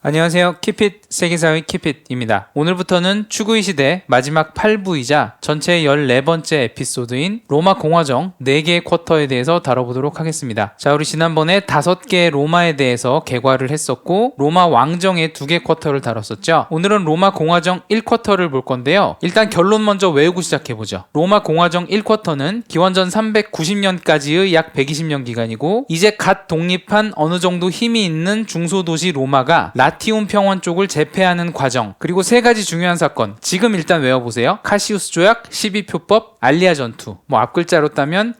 안녕하세요. 킵잇 세계사의 킵잇입니다. 오늘부터는 추구이 시대 마지막 8부이자 전체 14번째 에피소드인 로마 공화정 4개의 쿼터에 대해서 다뤄보도록 하겠습니다. 자, 우리 지난번에 5개의 로마에 대해서 개괄을 했었고 로마 왕정의 2개 쿼터를 다뤘었죠. 오늘은 로마 공화정 1쿼터를 볼 건데요. 일단 결론 먼저 외우고 시작해보죠. 로마 공화정 1쿼터는 기원전 390년까지의 약 120년 기간이고 이제 갓 독립한 어느 정도 힘이 있는 중소도시 로마가 라티움 평원 쪽을 제패하는 과정, 그리고 3가지 중요한 사건, 지금 일단 외워보세요. 카시우스 조약, 12표법, 알리아 전투. 뭐 앞글자로 따면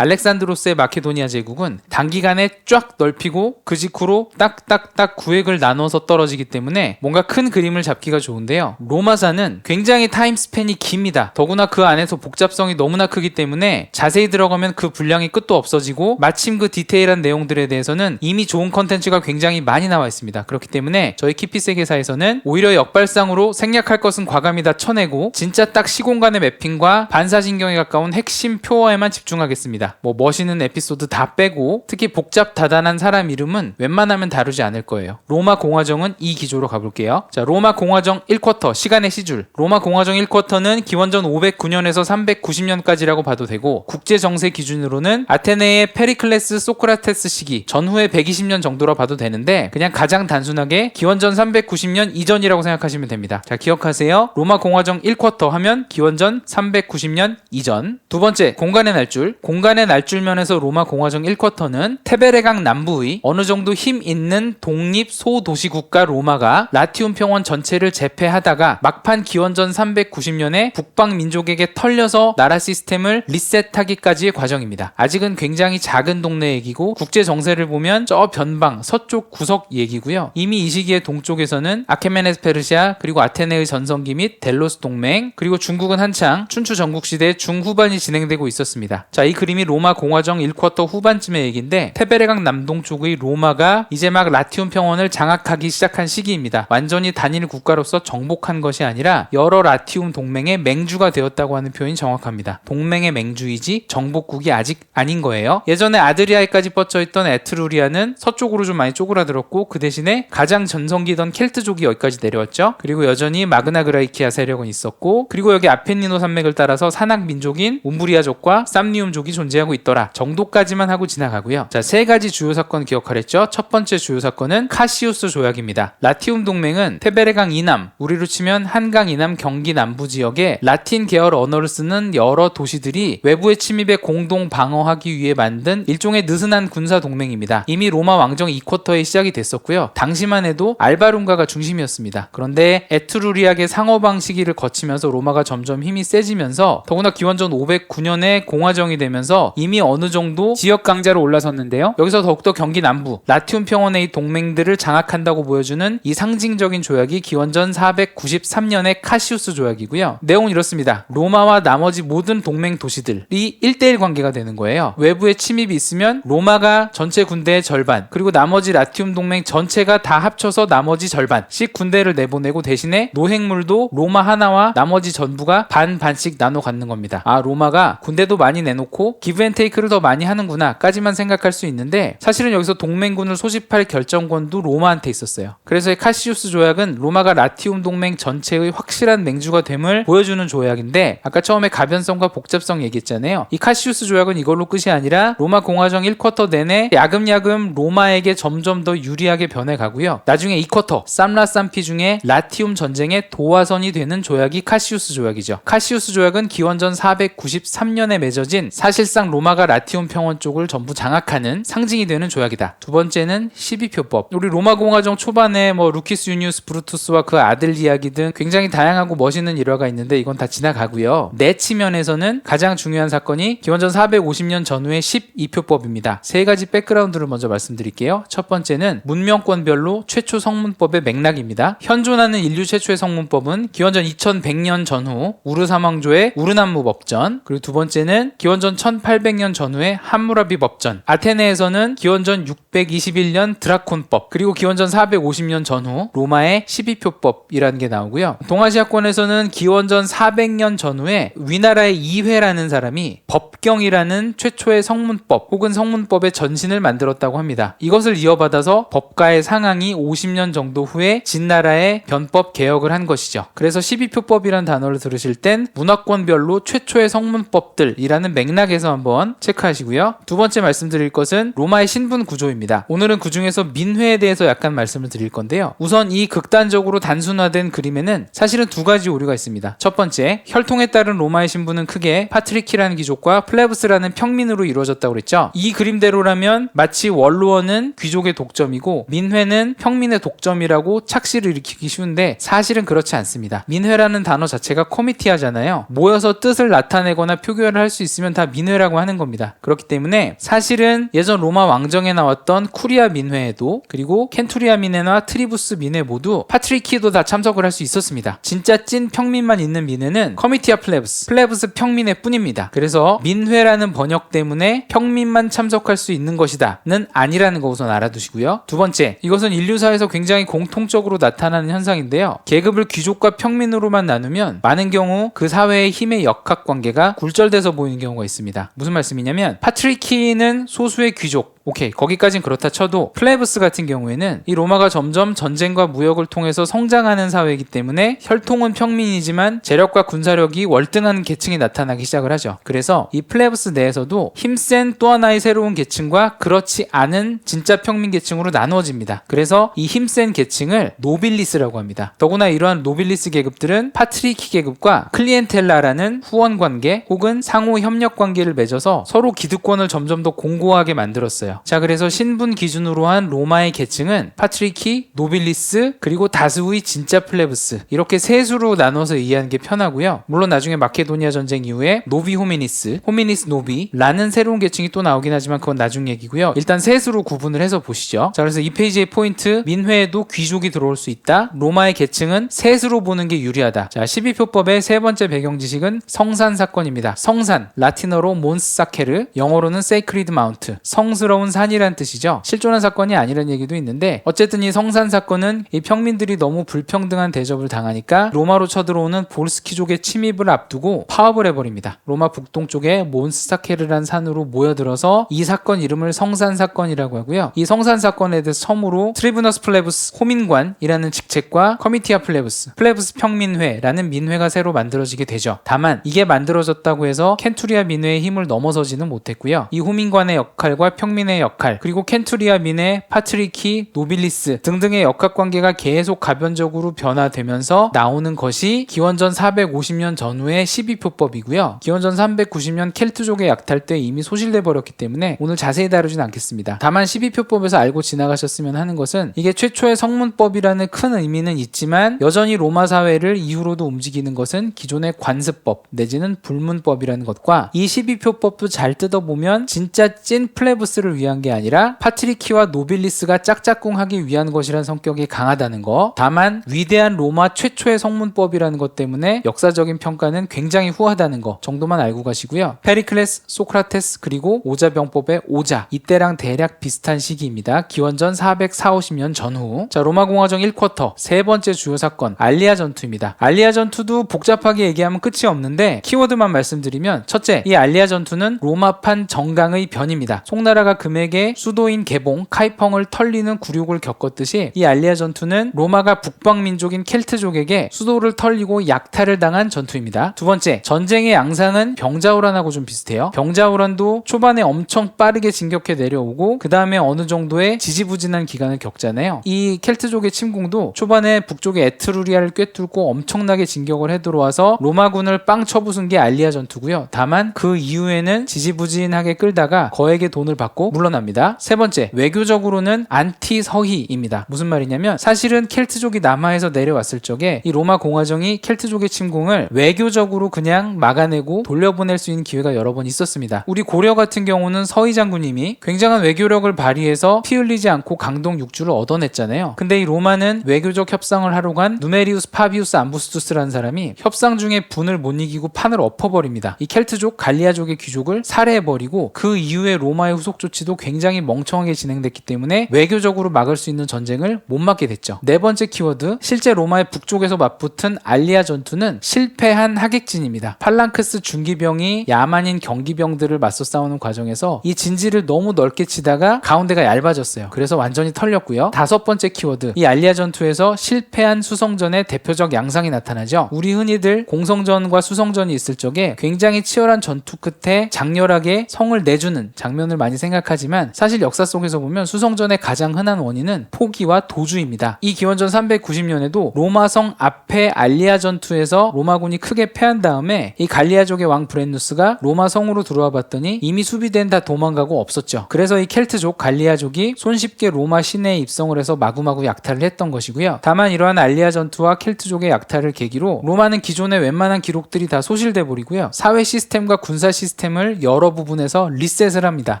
알렉산드로스의 마케도니아 제국은 단기간에 쫙 넓히고 그 직후로 딱딱딱 구획을 나눠서 떨어지기 때문에 뭔가 큰 그림을 잡기가 좋은데요. 로마사는 굉장히 타임스팬이 깁니다. 더구나 그 안에서 복잡성이 너무나 크기 때문에 자세히 들어가면 그 분량이 끝도 없어지고 마침 그 디테일한 내용들에 대해서는 이미 좋은 컨텐츠가 굉장히 많이 나와 있습니다. 그렇기 때문에 저희 키피 세계사에서는 오히려 역발상으로 생략할 것은 과감히 다 쳐내고 진짜 딱 시공간의 매핑과 반사신경에 가까운 핵심 표어에만 집중하겠습니다. 뭐 멋있는 에피소드 다 빼고 특히 복잡 다단한 사람 이름은 웬만하면 다루지 않을 거예요. 로마 공화정은 이 기조로 가볼게요. 자, 로마 공화정 1쿼터 시간의 시줄. 로마 공화정 1쿼터는 기원전 509년에서 390년까지라고 봐도 되고 국제 정세 기준으로는 아테네의 페리클레스 소크라테스 시기 전후의 120년 정도라 봐도 되는데 그냥 가장 단순하게 기원전 390년 이전이라고 생각하시면 됩니다. 자, 기억하세요. 로마 공화정 1쿼터 하면 기원전 390년 이전. 두 번째, 공간의 날줄. 공간의 날줄 면에서 로마 공화정 1쿼터는 테베레강 남부의 어느 정도 힘 있는 독립 소도시 국가 로마가 라티움 평원 전체를 제패하다가 막판 기원전 390년에 북방 민족에게 털려서 나라 시스템을 리셋하기까지의 과정입니다. 아직은 굉장히 작은 동네 얘기고 국제 정세를 보면 저 변방 서쪽 구석 얘기고요. 이미 이 시기에 동쪽에서는 아케메네스 페르시아 그리고 아테네의 전성기 및 델로스 동맹 그리고 중국은 한창 춘추 전국시대 중후반이 진행되고 있었습니다. 자, 이 그림이 로마 공화정 1쿼터 후반쯤의 얘기인데 테베레강 남동쪽의 로마가 이제 막 라티움 평원을 장악하기 시작한 시기입니다. 완전히 단일 국가로서 정복한 것이 아니라 여러 라티움 동맹의 맹주가 되었다고 하는 표현이 정확합니다. 동맹의 맹주이지 정복국이 아직 아닌 거예요. 예전에 아드리아에까지 뻗쳐있던 에트루리아는 서쪽으로 좀 많이 쪼그라들었고 그 대신에 가장 전성기던 켈트족이 여기까지 내려왔죠. 그리고 여전히 마그나 그라이키아 세력은 있었고 그리고 여기 아펜니노 산맥을 따라서 산악 민족인 움브리아족과 쌈니움족이 존재하고 있더라 정도까지만 하고 지나가고요. 자, 3가지 주요 사건 기억하랬죠. 첫 번째 주요 사건은 카시우스 조약입니다. 라티움 동맹은 테베레강 이남, 우리로 치면 한강 이남 경기 남부 지역에 라틴 계열 언어를 쓰는 여러 도시들이 외부의 침입에 공동 방어하기 위해 만든 일종의 느슨한 군사 동맹입니다. 이미 로마 왕정 2쿼터에 시작이 됐었고요. 당시만 해도 알바룬가가 중심이었습니다. 그런데 에트루리아의 상어방 시기를 거치면서 로마가 점점 힘이 세지면서 더구나 기원전 509년에 공화정이 되면서 이미 어느 정도 지역 강자로 올라섰는데요. 여기서 더욱더 경기 남부 라티움 평원의 이 동맹들을 장악한다고 보여주는 이 상징적인 조약이 기원전 493년의 카시우스 조약이고요. 내용은 이렇습니다. 로마와 나머지 모든 동맹 도시들이 1대1 관계가 되는 거예요. 외부의 침입이 있으면 로마가 전체 군대의 절반 그리고 나머지 라티움 동맹 전체가 다 합쳐서 나머지 절반씩 군대를 내보내고 대신에 노획물도 로마 하나와 나머지 전부가 반반씩 나눠 갖는 겁니다. 아, 로마가 군대도 많이 내놓고 기브앤테이크를 더 많이 하는구나 까지만 생각할 수 있는데 사실은 여기서 동맹군을 소집할 결정권도 로마한테 있었어요. 그래서 이 카시우스 조약은 로마가 라티움 동맹 전체의 확실한 맹주가 됨을 보여주는 조약인데 아까 처음에 가변성과 복잡성 얘기했잖아요. 이 카시우스 조약은 이걸로 끝이 아니라 로마 공화정 1쿼터 내내 야금야금 로마에게 점점 더 유리하게 변해가고요. 나중에 2쿼터 쌈라쌈피 중에 라티움 전쟁의 도화선이 되는 조약이 카시우스 조약이죠. 카시우스 조약은 기원전 493년에 맺어진 사실상 로마가 라티움 평원 쪽을 전부 장악하는 상징이 되는 조약이다. 두 번째는 12표법. 우리 로마 공화정 초반에 루키스 유니우스 브루투스와 그 아들 이야기 등 굉장히 다양하고 멋있는 일화가 있는데 이건 다 지나가고요. 내 치면에서는 가장 중요한 사건이 기원전 450년 전후의 12표법입니다. 3가지 백그라운드를 먼저 말씀드릴게요. 첫 번째는 문명권별로 최초 성문법의 맥락입니다. 현존하는 인류 최초의 성문법은 기원전 2100년 전후 우르 사망조의 우르난무 법전, 그리고 두 번째는 기원전 1800 1800년 전후의 함무라비 법전, 아테네에서는 기원전 621년 드라콘법, 그리고 기원전 450년 전후 로마의 12표법이라는 게 나오고요. 동아시아권에서는 기원전 400년 전후에 위나라의 이회라는 사람이 법경이라는 최초의 성문법 혹은 성문법의 전신을 만들었다고 합니다. 이것을 이어받아서 법가의 상황이 50년 정도 후에 진나라의 변법 개혁을 한 것이죠. 그래서 12표법이라는 단어를 들으실 땐 문화권별로 최초의 성문법들이라는 맥락에서 한번 체크하시고요. 두 번째 말씀드릴 것은 로마의 신분 구조입니다. 오늘은 그 중에서 민회에 대해서 약간 말씀을 드릴 건데요. 우선 이 극단적으로 단순화된 그림에는 사실은 두 가지 오류가 있습니다. 첫 번째, 혈통에 따른 로마의 신분은 크게 파트리키라는 귀족과 플레브스라는 평민으로 이루어졌다고 그랬죠. 이 그림대로라면 마치 원로원은 귀족의 독점이고 민회는 평민의 독점이라고 착시를 일으키기 쉬운데 사실은 그렇지 않습니다. 민회라는 단어 자체가 커미티하잖아요. 모여서 뜻을 나타내거나 표결을 할 수 있으면 다 민회라고 하는 겁니다. 그렇기 때문에 사실은 예전 로마 왕정에 나왔던 쿠리아 민회에도 그리고 켄투리아 민회나 트리부스 민회 모두 파트리키도 다 참석을 할 수 있었습니다. 진짜 찐 평민만 있는 민회는 커미티아 플레브스 평민회 뿐입니다. 그래서 민회라는 번역 때문에 평민만 참석할 수 있는 것이다 는 아니라는 거 우선 알아두시고요. 두 번째, 이것은 인류사에서 굉장히 공통적으로 나타나는 현상인데요. 계급을 귀족과 평민으로만 나누면 많은 경우 그 사회의 힘의 역학관계가 굴절돼서 보이는 경우가 있습니다. 무슨 말씀이냐면 파트리키는 소수의 귀족, 오케이, 거기까진 그렇다 쳐도 플레브스 같은 경우에는 이 로마가 점점 전쟁과 무역을 통해서 성장하는 사회이기 때문에 혈통은 평민이지만 재력과 군사력이 월등한 계층이 나타나기 시작을 하죠. 그래서 이 플레브스 내에서도 힘센 또 하나의 새로운 계층과 그렇지 않은 진짜 평민 계층으로 나누어집니다. 그래서 이 힘센 계층을 노빌리스라고 합니다. 더구나 이러한 노빌리스 계급들은 파트리키 계급과 클리엔텔라라는 후원 관계 혹은 상호 협력 관계를 맺어서 서로 기득권을 점점 더 공고하게 만들었어요. 자, 그래서 신분 기준으로 한 로마의 계층은 파트리키, 노빌리스, 그리고 다수의 진짜 플레브스, 이렇게 세 수로 나눠서 이해하는 게 편하고요. 물론 나중에 마케도니아 전쟁 이후에 노비 호미니스 노비라는 새로운 계층이 또 나오긴 하지만 그건 나중 얘기고요. 일단 세 수로 구분을 해서 보시죠. 자, 그래서 이 페이지의 포인트, 민회에도 귀족이 들어올 수 있다. 로마의 계층은 세 수로 보는 게 유리하다. 자, 12표법의 세 번째 배경 지식은 성산 사건입니다. 성산, 라틴어로 몬스 사케르, 영어로는 세이크리드 마운트, 성스러운 산이란 뜻이죠. 실존한 사건이 아니란 얘기도 있는데 어쨌든 이 성산 사건은 이 평민들이 너무 불평등한 대접을 당하니까 로마로 쳐들어오는 보르스키족의 침입을 앞두고 파업을 해버립니다. 로마 북동쪽에 몬스타케르란 산으로 모여들어서 이 사건 이름을 성산 사건이라고 하고요. 이 성산 사건에 대해서 처음으로 트리부너스 플레브스 호민관이라는 직책과 커미티아 플레브스 평민회라는 민회가 새로 만들어지게 되죠. 다만 이게 만들어졌다고 해서 켄투리아 민회의 힘을 넘어서지는 못했고요. 이 호민관의 역할과 평민의 역할, 그리고 켄투리아 민회, 파트리키, 노빌리스 등등의 역학관계가 계속 가변적으로 변화되면서 나오는 것이 기원전 450년 전후의 12표법이고요. 기원전 390년 켈트족의 약탈 때 이미 소실돼 버렸기 때문에 오늘 자세히 다루진 않겠습니다. 다만 12표법에서 알고 지나가셨으면 하는 것은 이게 최초의 성문법이라는 큰 의미는 있지만 여전히 로마 사회를 이후로도 움직이는 것은 기존의 관습법 내지는 불문법이라는 것과 이 12표법도 잘 뜯어보면 진짜 찐 플레브스를 위한 게 아니라 파트리키와 노빌리스가 짝짝꿍하기 위한 것이라는 성격이 강하다는 거. 다만 위대한 로마 최초의 성문법이라는 것 때문에 역사적인 평가는 굉장히 후하다는 거 정도만 알고 가시고요. 페리클레스, 소크라테스, 그리고 오자병법의 오자, 이때랑 대략 비슷한 시기입니다. 기원전 440년 전후. 자, 로마공화정 1쿼터 세 번째 주요 사건, 알리아 전투입니다. 알리아 전투도 복잡하게 얘기하면 끝이 없는데 키워드만 말씀드리면, 첫째, 이 알리아 전투는 로마판 정강의 변입니다. 송나라가 금에게 수도인 개봉, 카이펑을 털리는 굴욕을 겪었듯이 이 알리아 전투는 로마가 북방 민족인 켈트족에게 수도를 털리고 약탈을 당한 전투입니다. 두 번째, 전쟁의 양상은 병자호란하고 좀 비슷해요. 병자호란도 초반에 엄청 빠르게 진격해 내려오고 그 다음에 어느 정도의 지지부진한 기간을 겪잖아요. 이 켈트족의 침공도 초반에 북쪽의 에트루리아를 꿰뚫고 엄청나게 진격을 해 들어와서 로마군을 빵 쳐부순 게 알리아 전투고요. 다만 그 이후에는 지지부진하게 끌다가 거액의 돈을 받고 물러납니다. 세 번째, 외교적으로는 안티 서희입니다. 무슨 말이냐면 사실은 켈트족이 남하에서 내려왔을 적에 이 로마 공화정이 켈트족의 침공을 외교적으로 그냥 막아내고 돌려보낼 수 있는 기회가 여러 번 있었습니다. 우리 고려 같은 경우는 서희 장군님이 굉장한 외교력을 발휘해서 피 흘리지 않고 강동 6주를 얻어냈잖아요. 근데 이 로마는 외교적 협상을 하러 간 누메리우스 파비우스 암부스투스라는 사람이 협상 중에 분을 못 이기고 판을 엎어버립니다. 이 켈트족 갈리아족의 귀족을 살해해버리고 그 이후에 로마의 후속 조치도 굉장히 멍청하게 진행됐기 때문에 외교적으로 막을 수 있는 전쟁을 못 막게 됐죠. 네 번째 키워드, 실제 로마의 북쪽에서 맞붙은 알리아 전투는 실패한 하객진입니다. 팔랑크스 중기병이 야만인 경기병들을 맞서 싸우는 과정에서 이 진지를 너무 넓게 치다가 가운데가 얇아졌어요. 그래서 완전히 털렸고요. 다섯 번째 키워드, 이 알리아 전투에서 실패한 수성전의 대표적 양상이 나타나죠. 우리 흔히들 공성전과 수성전이 있을 적에 굉장히 치열한 전투 끝에 장렬하게 성을 내주는 장면을 많이 생각하지만 사실 역사 속에서 보면 수성전의 가장 흔한 원인은 포기와 도주입니다. 이 기원전 390년에도 로마성 앞에 알리아 전투에서 로마군이 크게 패한 다음에 이 갈리아족의 왕 브렌누스가 로마 성으로 들어와 봤더니 이미 수비대는 다 도망가고 없었죠. 그래서 이 켈트족 갈리아족이 손쉽게 로마 시내에 입성을 해서 마구마구 약탈을 했던 것이고요. 다만 이러한 알리아 전투와 켈트족의 약탈을 계기로 로마는 기존의 웬만한 기록들이 다 소실돼 버리고요. 사회 시스템과 군사 시스템을 여러 부분에서 리셋을 합니다.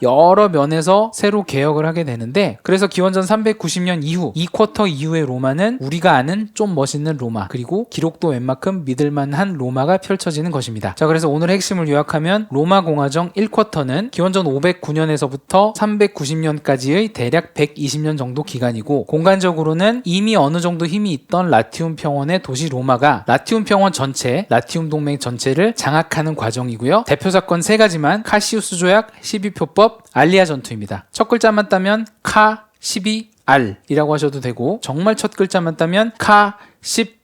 여러 면에서 새로 개혁을 하게 되는데, 그래서 기원전 390년 이후 2쿼터 이후의 로마는 우리가 아는 좀 멋있는 로마, 그리고 기록도 웬만큼 믿을만한 로마가 펼쳐지는 것입니다. 자, 그래서 오늘 핵심을 요약하면 로마 공화정 1쿼터는 기원전 509년에서부터 390년까지의 대략 120년 정도 기간이고, 공간적으로는 이미 어느 정도 힘이 있던 라티움 평원의 도시 로마가 라티움 평원 전체, 라티움 동맹 전체를 장악하는 과정이고요. 대표 사건 세 가지만: 카시우스 조약, 12표법, 알리아 전투입니다. 첫 글자만 따면 카 12알이라고 하셔도 되고, 정말 첫 글자만 따면 카 10,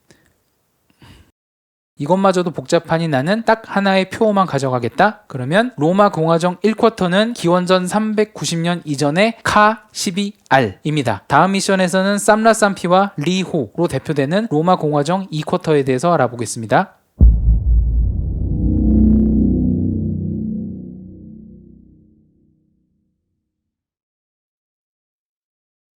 이것마저도 복잡하니 나는 딱 하나의 표어만 가져가겠다? 그러면 로마 공화정 1쿼터는 기원전 390년 이전의 카 12알입니다. 다음 미션에서는 쌈라쌈피와 리호로 대표되는 로마 공화정 2쿼터에 대해서 알아보겠습니다.